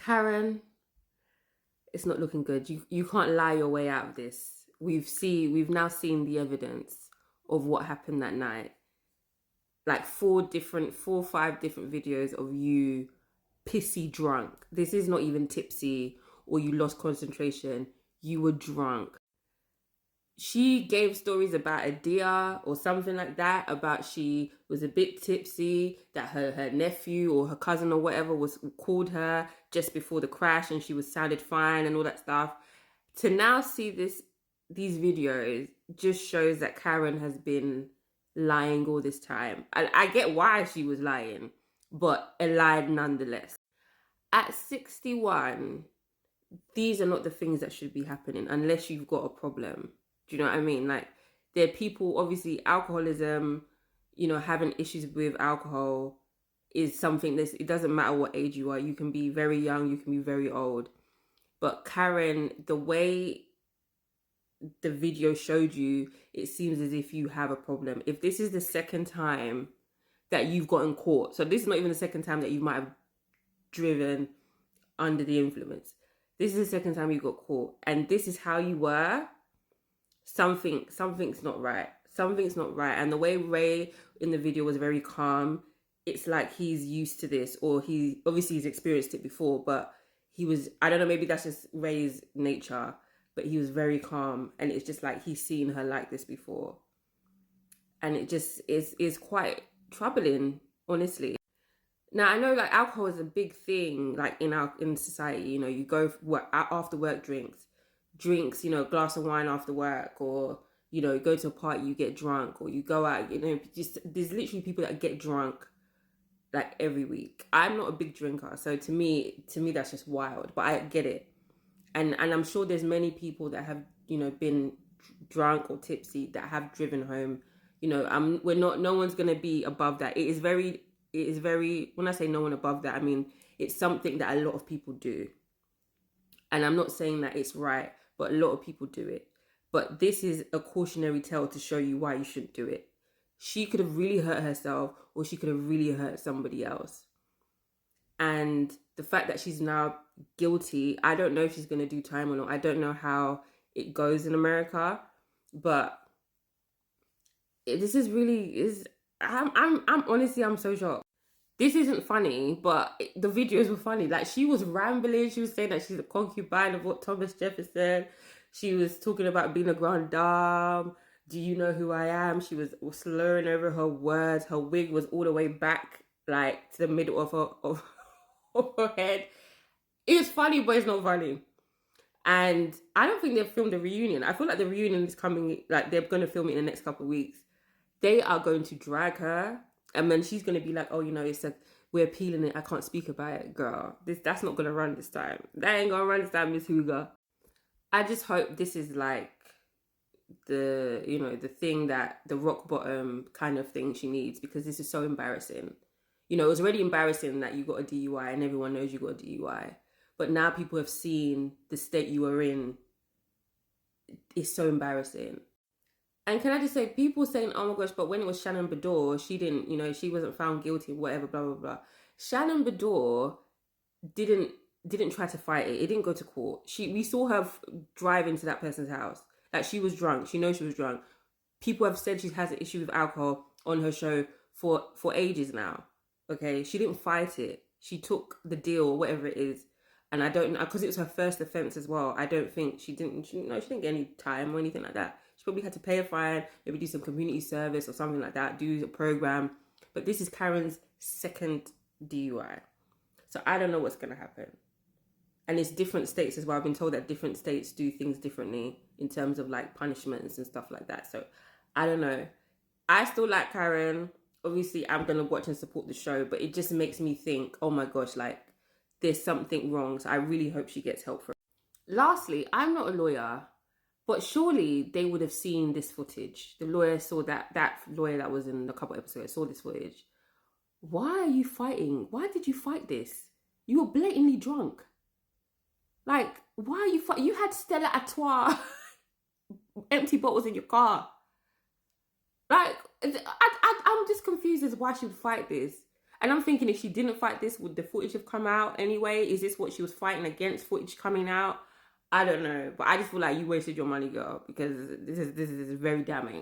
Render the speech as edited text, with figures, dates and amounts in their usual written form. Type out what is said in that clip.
Karen, it's not looking good. You can't lie your way out of this. We've now seen the evidence of what happened that night. Like four or five different videos of you pissy drunk. This is not even tipsy or you lost concentration. You were drunk. She gave stories about a deer or something like that, about she was a bit tipsy, that her nephew or her cousin or whatever was called her just before the crash and she was sounded fine and all that stuff. To now see these videos just shows that Karen has been lying all this time. I get why she was lying, but a lie nonetheless. At 61, these are not the things that should be happening unless you've got a problem. Do you know what I mean? Like, there are people, obviously, alcoholism, having issues with alcohol is something it doesn't matter what age you are. You can be very young, you can be very old. But Karen, the way the video showed you, it seems as if you have a problem. If this is the second time that you've gotten caught, so this is not even the second time that you might have driven under the influence. This is the second time you got caught, and this is how you were. Something's not right. Something's not right. And the way Ray in the video was very calm, it's like he's used to this, or he's experienced it before, but I don't know, maybe that's just Ray's nature, but he was very calm, and it's just like he's seen her like this before. And it just is quite troubling, honestly. Now, I know like alcohol is a big thing, like in society, you go after work drinks, a glass of wine after work, or, go to a party, you get drunk, or you go out, just there's literally people that get drunk like every week. I'm not a big drinker, so to me that's just wild, but I get it. And I'm sure there's many people that have, been drunk or tipsy that have driven home. No one's going to be above that. It is very, when I say no one above that, I mean, it's something that a lot of people do. And I'm not saying that it's right, but a lot of people do it. But this is a cautionary tale to show you why you shouldn't do it. She could have really hurt herself, or she could have really hurt somebody else. And the fact that she's now guilty, I don't know if she's going to do time or not. I don't know how it goes in America, but I'm honestly, I'm so shocked. This isn't funny, but the videos were funny. Like, she was rambling. She was saying that she's a concubine of what Thomas Jefferson. She was talking about being a grande dame. Do you know who I am? She was slurring over her words. Her wig was all the way back, like, to the middle of her head. It was funny, but it's not funny. And I don't think they've filmed a reunion. I feel like the reunion is coming, like, they're going to film it in the next couple of weeks. They are going to drag her, and then she's going to be like, oh, we're appealing it. I can't speak about it, girl. That's not going to run this time. That ain't going to run this time, Miss Hooger. I just hope this is like the thing that the rock bottom kind of thing she needs, because this is so embarrassing. It was already embarrassing that you got a DUI and everyone knows you got a DUI. But now people have seen the state you were in. It's so embarrassing. And can I just say, people saying, oh my gosh, but when it was Shannon Beador, she didn't, she wasn't found guilty, whatever, blah, blah, blah. Shannon Beador didn't try to fight it. It didn't go to court. We saw her drive into that person's house. Like, she was drunk. She knows she was drunk. People have said she has an issue with alcohol on her show for ages now. Okay? She didn't fight it. She took the deal or whatever it is. And I don't know, because it was her first offense as well. I don't think she didn't get any time or anything like that. She probably had to pay a fine, maybe do some community service or something like that, do a program. But this is Karen's second DUI. So I don't know what's going to happen. And it's different states as well. I've been told that different states do things differently in terms of like punishments and stuff like that. So I don't know. I still like Karen. Obviously, I'm going to watch and support the show, but it just makes me think, oh my gosh, like, there's something wrong. So I really hope she gets help for it. Lastly, I'm not a lawyer, but surely they would have seen this footage. The lawyer saw that lawyer that was in a couple episodes saw this footage. Why are you fighting? Why did you fight this? You were blatantly drunk. Like, why are you fighting? You had Stella Artois empty bottles in your car. Like, I'm just confused as why she would fight this. And I'm thinking, if she didn't fight this, would the footage have come out anyway? Is this what she was fighting against, footage coming out? I don't know. But I just feel like you wasted your money, girl, because this is very damning.